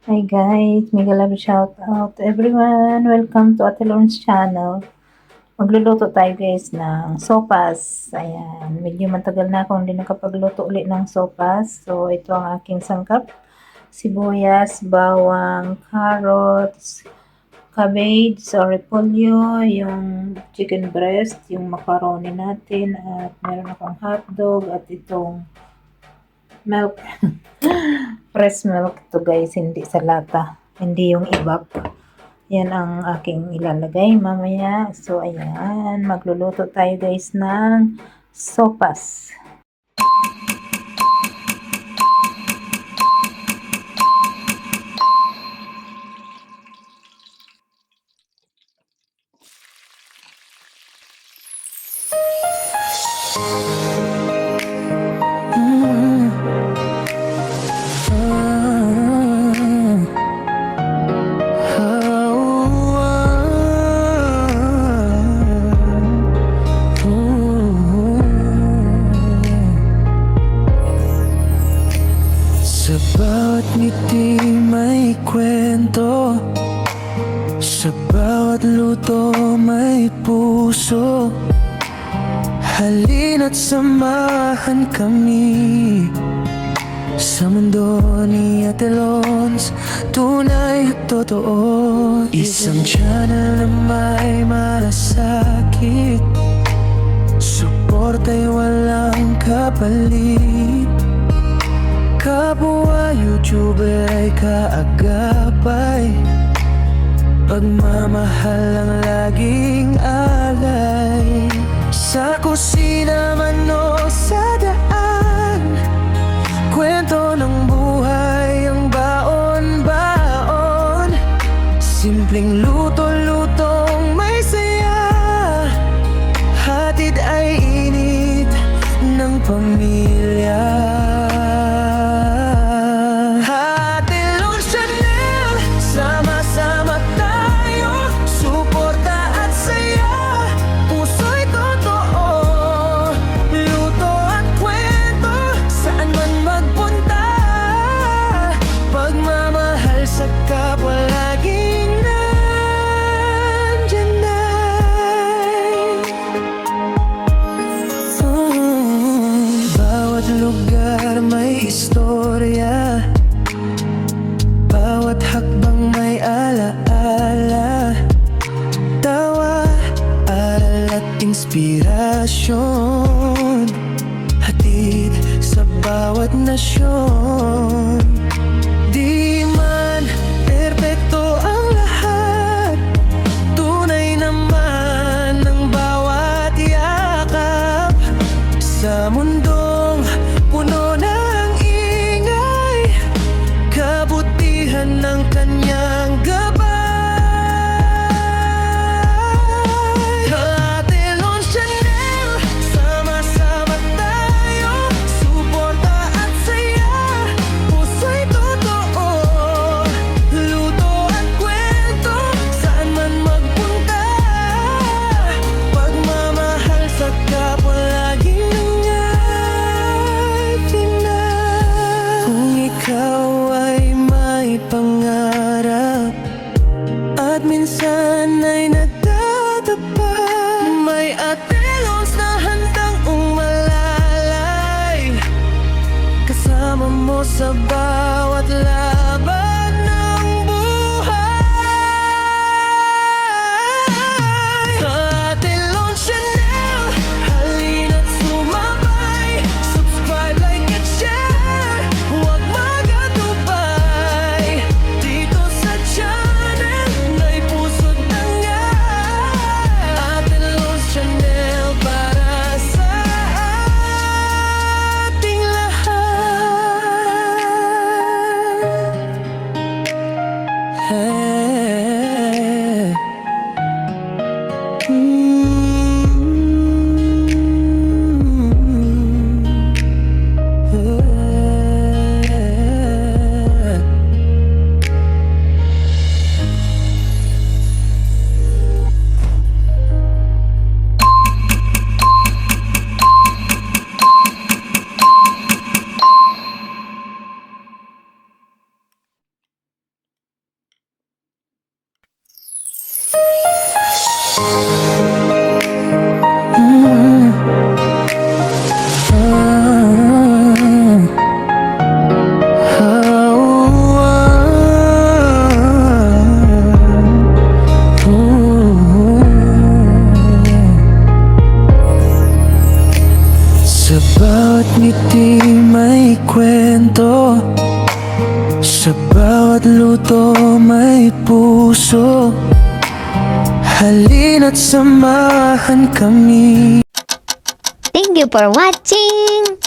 Hi guys, mega love shout out everyone. Welcome to Ate Lawrence channel. Magluluto tayo guys ng sopas. Ayan, medyo matagal na akong hindi nakapagluto ulit ng sopas. So ito ang aking sangkap. Sibuyas, bawang, carrots, cabbage, so repolyo, yung chicken breast, yung macaroni natin, at meron akong hotdog at itong milk. Fresh milk to guys, hindi sa lata. Hindi yung ibap. Yan ang aking ilalagay mamaya. So, ayan. Magluluto tayo guys ng sopas. Sa bawat ngiti may kwento, sa bawat luto may puso. Halina't samahan kami sa mundo ni Ate Lons, tunay at totoo. Isang channel na may malasakit, suporta'y walang kapalit. Kapwa YouTuber ay kaagapay, pagmamahal ang laging alay. Sa kusina man o sa daan, kwento ng buhay ang baon-baon. Simpleng luto-lutong may saya, hatid ay init ng pamilya. Lugar may istorya, bawat hakbang may alaala. Tawa, aral at inspirasyon, hatid sa bawat nasyon. Di man perpekto ang lahat, tunay naman ang bawat yakap. Sa mundong puno ng ingay, kabutihan ng kanyang gabay. Ate Lons Channel, sama-sama tayo, suporta at saya, puso'y totoo. Luto at kwento, saan man magpunta, pagmamahal sa kapwa laging ikaw ay may pangarap at minsan ay nagtatapa, may Ate Lons na handang umalalay, kasama mo sa bawat laban ng buhay. Ate Lons Channel, halina't sumabay, subscribe, like at share, huwag magatubay. Dito sa channel, may puso't tangay. Ate Lons Channel, para sa ating lahat. ngiti may kwento, sa bawat luto may puso. Halina't samahan kami. Thank you for watching!